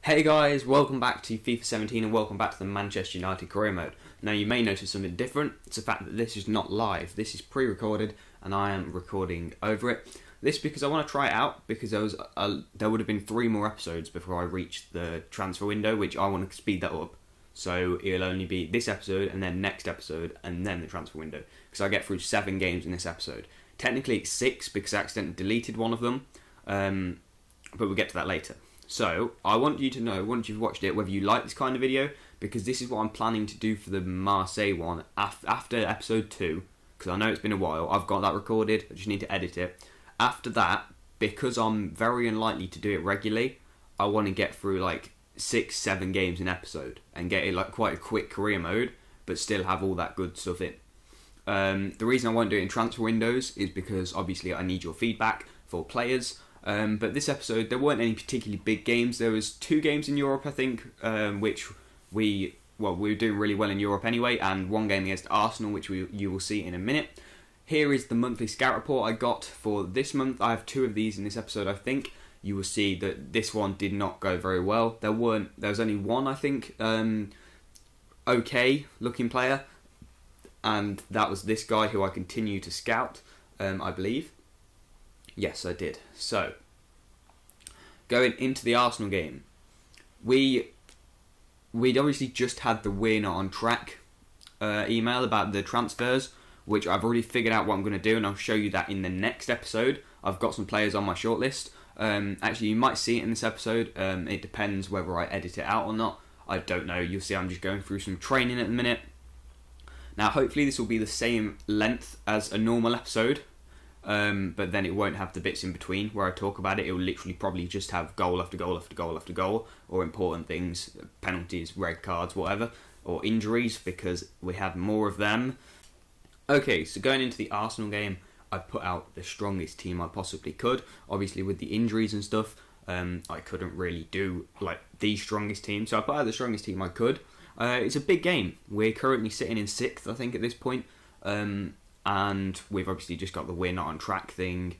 Hey guys, welcome back to FIFA 17 and welcome back to the Manchester United career mode. Now you may notice something different. It's the fact that this is not live. This is pre-recorded and I am recording over it. This because I want to try it out because there would have been 3 more episodes before I reached the transfer window, which I want to speed that up. So it'll only be this episode and then next episode and then the transfer window. Because I get through 7 games in this episode. Technically it's 6 because I accidentally deleted one of them. But we'll get to that later. So, I want you to know, once you've watched it, whether you like this kind of video, because this is what I'm planning to do for the Marseille one after episode 2, because I know it's been a while. I've got that recorded, I just need to edit it. After that, because I'm very unlikely to do it regularly, I want to get through like 6-7 games an episode, and get it like quite a quick career mode, but still have all that good stuff in. The reason I won't do it in transfer windows is because obviously I need your feedback for players. But this episode, there weren't any particularly big games. There was 2 games in Europe, I think, which we were doing really well in Europe anyway, and 1 game against Arsenal, which you will see in a minute. Here is the monthly scout report I got for this month. I have 2 of these in this episode, I think. You will see that this one did not go very well. There was only 1, I think, okay looking player, and that was this guy who I continue to scout, I believe. Yes, I did. So, going into the Arsenal game, we'd obviously just had the "we're not on track" email about the transfers, which I've already figured out what I'm going to do, and I'll show you that in the next episode. I've got some players on my shortlist. Actually, you might see it in this episode. It depends whether I edit it out or not. I don't know. You'll see I'm just going through some training at the minute. Now, hopefully this will be the same length as a normal episode. But then it won't have the bits in between where I talk about it. It will literally probably just have goal after goal after goal after goal, or important things, penalties, red cards, whatever, or injuries, because we had more of them. Okay, so going into the Arsenal game, I put out the strongest team I possibly could. Obviously with the injuries and stuff, I couldn't really do like the strongest team, so I put out the strongest team I could. It's a big game. We're currently sitting in 6th, I think, at this point. And we've obviously just got the "we're not on track" thing,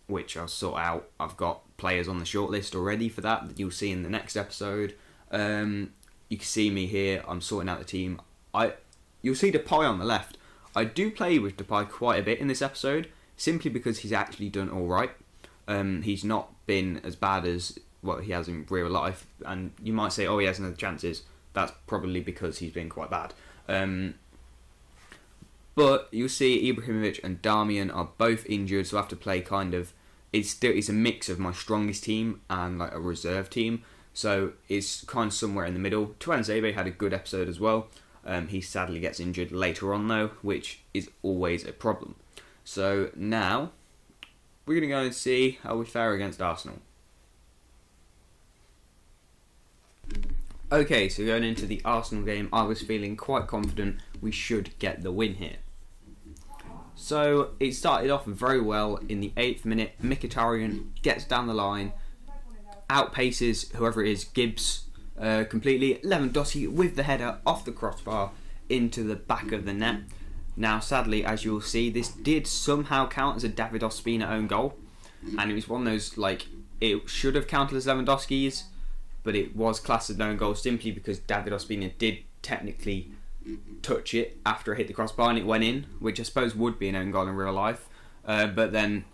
which I'll sort out. I've got players on the shortlist already for that you'll see in the next episode. You can see me here. I'm sorting out the team. You'll see Depay on the left. I do play with Depay quite a bit in this episode, simply because he's actually done all right. He's not been as bad as what he has in real life, and you might say, "Oh, he hasn't had chances." That's probably because he's been quite bad. But you'll see Ibrahimovic and Darmian are both injured, so I have to play kind of... It's a mix of my strongest team and like a reserve team, so it's kind of somewhere in the middle. Tuanzebe had a good episode as well. He sadly gets injured later on though, which is always a problem. So now, we're going to go and see how we fare against Arsenal. Okay, so going into the Arsenal game, I was feeling quite confident we should get the win here. So it started off very well in the 8th minute. Mkhitaryan gets down the line, outpaces whoever it is, Gibbs, completely. Lewandowski with the header off the crossbar into the back of the net. Now, sadly, as you'll see, this did somehow count as a David Ospina own goal, and it was one of those, like, it should have counted as Lewandowski's, but it was classed as an own goal simply because David Ospina did technically touch it after it hit the crossbar and it went in, which I suppose would be an own goal in real life. But then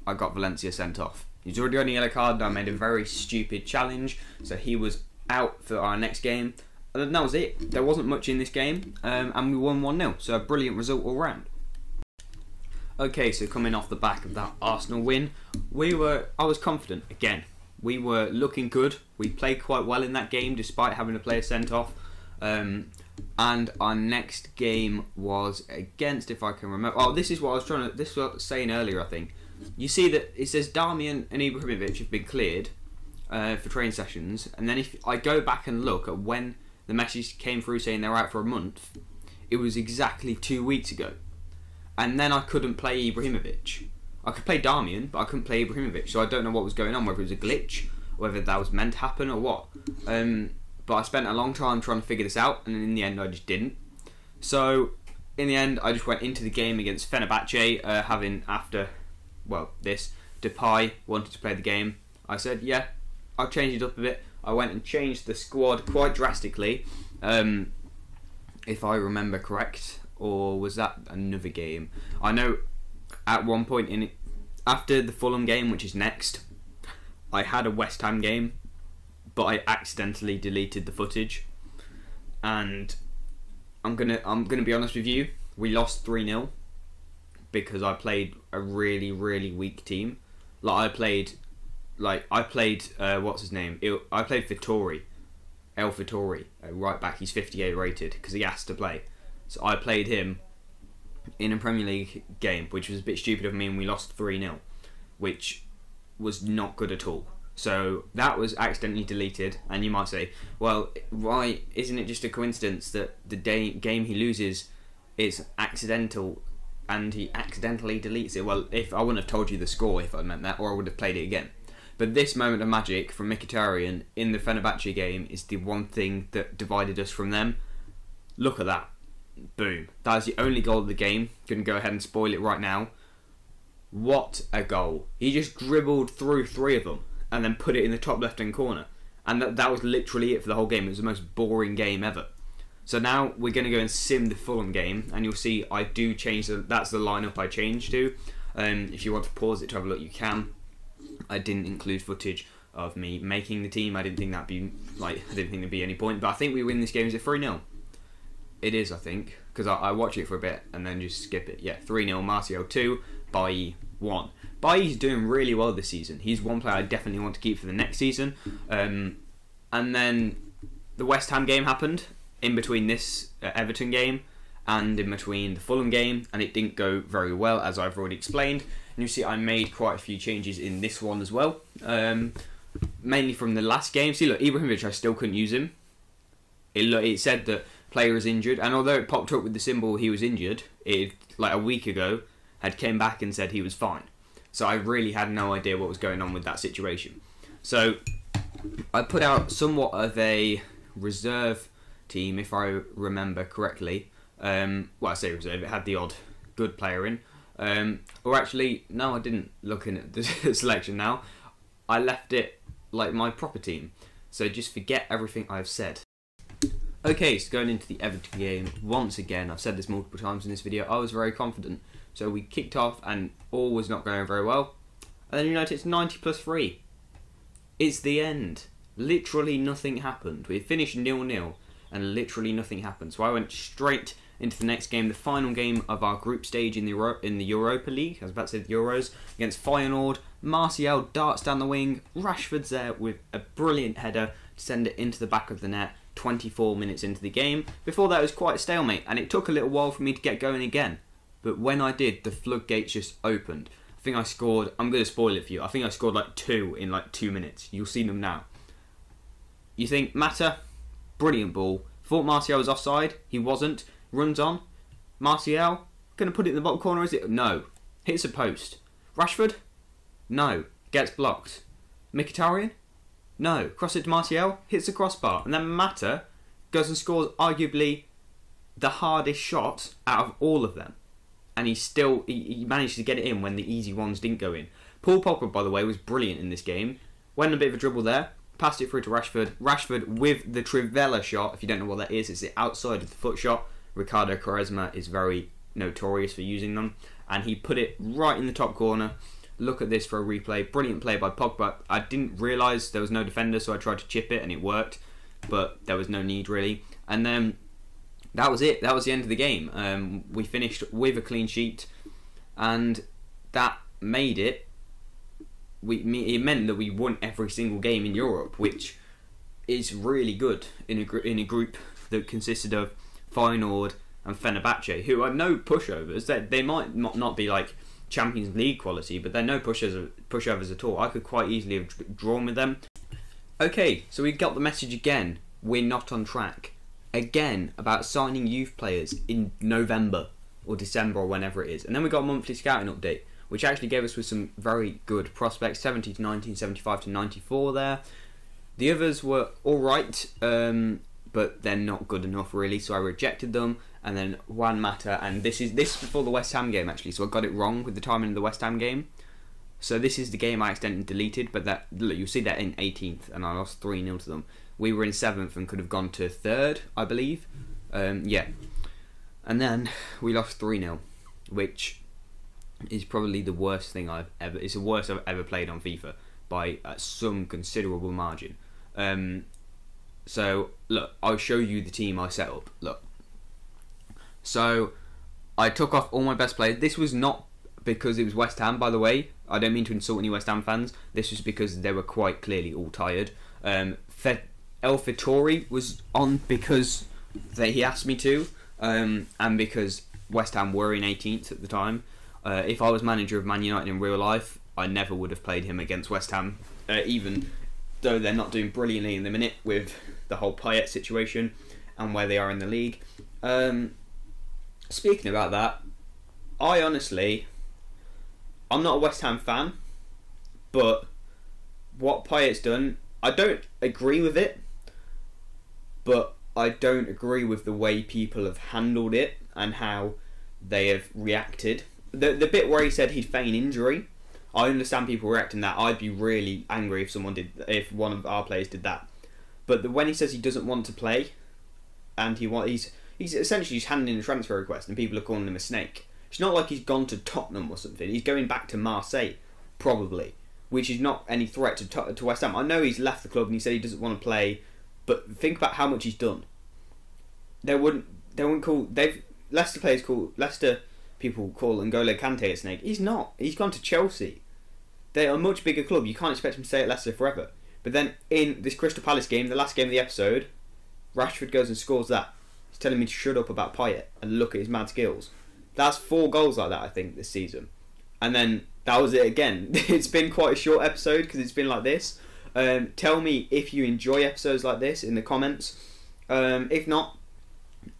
I got Valencia sent off. He's already on a yellow card, and I made a very stupid challenge, so he was out for our next game. And that was it. There wasn't much in this game, and we won 1-0, so a brilliant result all round. Okay, so coming off the back of that Arsenal win, I was confident again. We were looking good. We played quite well in that game despite having a player sent off. And our next game was against, if I can remember... Oh, this is what I was saying earlier, I think. You see that it says Darmian and Ibrahimovic have been cleared for training sessions. And then if I go back and look at when the message came through saying they're out for a month, it was exactly 2 weeks ago. And then I couldn't play Ibrahimovic. I could play Darmian, but I couldn't play Ibrahimovic, so I don't know what was going on, whether it was a glitch, whether that was meant to happen or what. But I spent a long time trying to figure this out, and in the end I just didn't. So, in the end, I just went into the game against Fenerbahce, having after, well, this, Depay wanted to play the game. I said, yeah, I changed it up a bit. I went and changed the squad quite drastically, if I remember correct, or was that another game? I know at one point in it, after the Fulham game, which is next, I had a West Ham game, but I accidentally deleted the footage, and I'm gonna be honest with you. We lost 3-0 because I played a really, really weak team. I played what's his name? I played Vittori, El Vittori, right back. He's 58 rated because he asked to play. So I played him in a Premier League game, which was a bit stupid of me, and we lost 3-0, which was not good at all. So that was accidentally deleted, and you might say, well, why isn't it just a coincidence that the game he loses is accidental and he accidentally deletes it? Well, if I wouldn't have told you the score if I meant that, or I would have played it again. But this moment of magic from Mkhitaryan in the Fenerbahce game is the one thing that divided us from them. Look at that. Boom. That is the only goal of the game. Gonna go ahead and spoil it right now. What a goal. He just dribbled through 3 of them and then put it in the top left hand corner. And that was literally it for the whole game. It was the most boring game ever. So now we're going to go and sim the Fulham game, and you'll see I do change that's the lineup I changed to. If you want to pause it to have a look, you can. I didn't include footage of me making the team. I didn't think there'd be any point, but I think we win this game. Is it 3-0? It is, I think, because I watch it for a bit and then just skip it. Yeah, 3-0, Martial 2, Bailly 1. Bailly's doing really well this season. He's one player I definitely want to keep for the next season. And then the West Ham game happened in between this Everton game and in between the Fulham game, and it didn't go very well, as I've already explained. And you see I made quite a few changes in this one as well, mainly from the last game. See, look, Ibrahimovic, I still couldn't use him. It said that player is injured, and although it popped up with the symbol he was injured, it, like a week ago, had came back and said he was fine. So I really had no idea what was going on with that situation. So I put out somewhat of a reserve team, if I remember correctly. Well, I say reserve, it had the odd good player in. Or actually, no, I didn't. Looking at the selection now, I left it like my proper team. So just forget everything I've said. Okay, so going into the Everton game, once again, I've said this multiple times in this video, I was very confident. So we kicked off and all was not going very well. And then you notice it's 90 plus 3. It's the end. Literally nothing happened. We finished 0-0 and literally nothing happened. So I went straight into the next game, the final game of our group stage in the Europa League. I was about to say the Euros, against Feyenoord. Martial darts down the wing. Rashford's there with a brilliant header to send it into the back of the net 24 minutes into the game. Before that, it was quite a stalemate, and it took a little while for me to get going again. But when I did, the floodgates just opened. I think I scored, I'm going to spoil it for you, I think I scored like 2 in like 2 minutes. You'll see them now. You think, Mata, brilliant ball. Thought Martial was offside, he wasn't. Runs on. Martial, going to put it in the bottom corner, is it? No. Hits a post. Rashford? No. Gets blocked. Mkhitaryan? No. Cross it to Martial, hits the crossbar. And then Mata goes and scores arguably the hardest shot out of all of them. And he managed to get it in when the easy ones didn't go in. Paul Pogba, by the way, was brilliant in this game. Went a bit of a dribble there, passed it through to Rashford. Rashford with the Trivela shot, if you don't know what that is, it's the outside of the foot shot. Ricardo Quaresma is very notorious for using them. And he put it right in the top corner. Look at this for a replay. Brilliant play by Pogba. I didn't realise there was no defender, so I tried to chip it and it worked. But there was no need, really. And then that was it. That was the end of the game. We finished with a clean sheet, and that made it. It meant that we won every single game in Europe, which is really good in a group that consisted of Feyenoord and Fenerbahce, who are no pushovers. They might not be like Champions League quality, but they're no pushovers at all. I could quite easily have drawn with them. Okay, so we got the message again. We're not on track. Again, about signing youth players in November or December or whenever it is. And then we got a monthly scouting update, which actually gave us with some very good prospects, 70 to 19, 75 to 94 there. The others were alright, but they're not good enough really, so I rejected them. And then Juan Mata, and this is before the West Ham game actually, so I got it wrong with the timing of the West Ham game. So this is the game I accidentally deleted, but that look, you'll see that in 18th, and I lost 3-0 to them. We were in 7th and could have gone to 3rd, I believe. Yeah. And then we lost 3-0, which is probably the worst thing it's the worst I've ever played on FIFA by some considerable margin. So, look, I'll show you the team I set up. Look. So, I took off all my best players. This was not because it was West Ham, by the way. I don't mean to insult any West Ham fans. This was because they were quite clearly all tired. El Fittori was on because he asked me to, and because West Ham were in 18th at the time. If I was manager of Man United in real life, I never would have played him against West Ham, even though they're not doing brilliantly in the minute with the whole Payet situation and where they are in the league. Speaking about that, I'm not a West Ham fan, but what Payet's done, I don't agree with it, but I don't agree with the way people have handled it and how they have reacted. The bit where he said he'd feign injury, I understand people reacting that. I'd be really angry if one of our players did that. But when he says he doesn't want to play, and he's essentially just handing in a transfer request, and people are calling him a snake. It's not like he's gone to Tottenham or something. He's going back to Marseille, probably, which is not any threat to West Ham. I know he's left the club and he said he doesn't want to play, but think about how much he's done. They wouldn't call Leicester people call N'Golo Kante a snake. He's not. He's gone to Chelsea. They're a much bigger club. You can't expect him to stay at Leicester forever. But then in this Crystal Palace game, the last game of the episode, Rashford goes and scores that. He's telling me to shut up about Payet and look at his mad skills. That's 4 goals like that, I think, this season. And then that was it again. It's been quite a short episode because it's been like this. Tell me if you enjoy episodes like this in the comments. If not,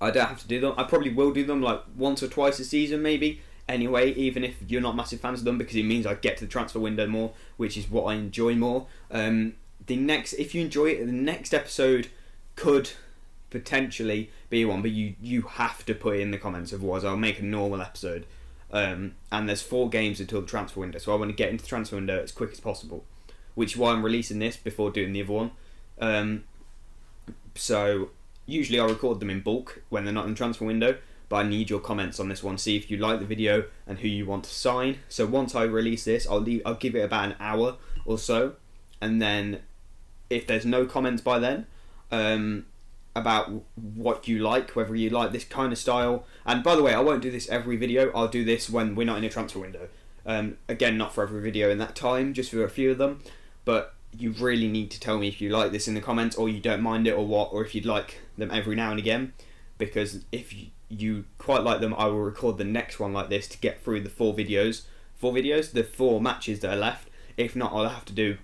I don't have to do them. I probably will do them like once or twice a season maybe. Anyway, even if you're not massive fans of them, because it means I get to the transfer window more, which is what I enjoy more. If you enjoy it, the next episode could potentially be one, but you have to put it in the comments, otherwise I'll make a normal episode. And there's 4 games until the transfer window, so I want to get into the transfer window as quick as possible, which is why I'm releasing this before doing the other one. So usually I record them in bulk when they're not in the transfer window, but I need your comments on this one. See if you like the video and who you want to sign. So once I release this, I'll give it about an hour or so, and then if there's no comments by then about what you like, whether you like this kind of style, and by the way, I won't do this every video. I'll do this when we're not in a transfer window. Again, not for every video in that time, just for a few of them. But you really need to tell me if you like this in the comments, or you don't mind it, or what, or if you'd like them every now and again. Because if you quite like them, I will record the next one like this to get through the 4 matches that are left. If not, I'll have to do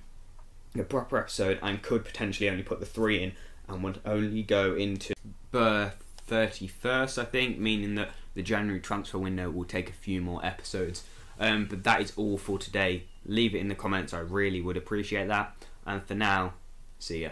a proper episode and could potentially only put the 3 in and would only go into the 31st, I think, meaning that the January transfer window will take a few more episodes. But that is all for today. Leave it in the comments, I really would appreciate that. And for now, see ya.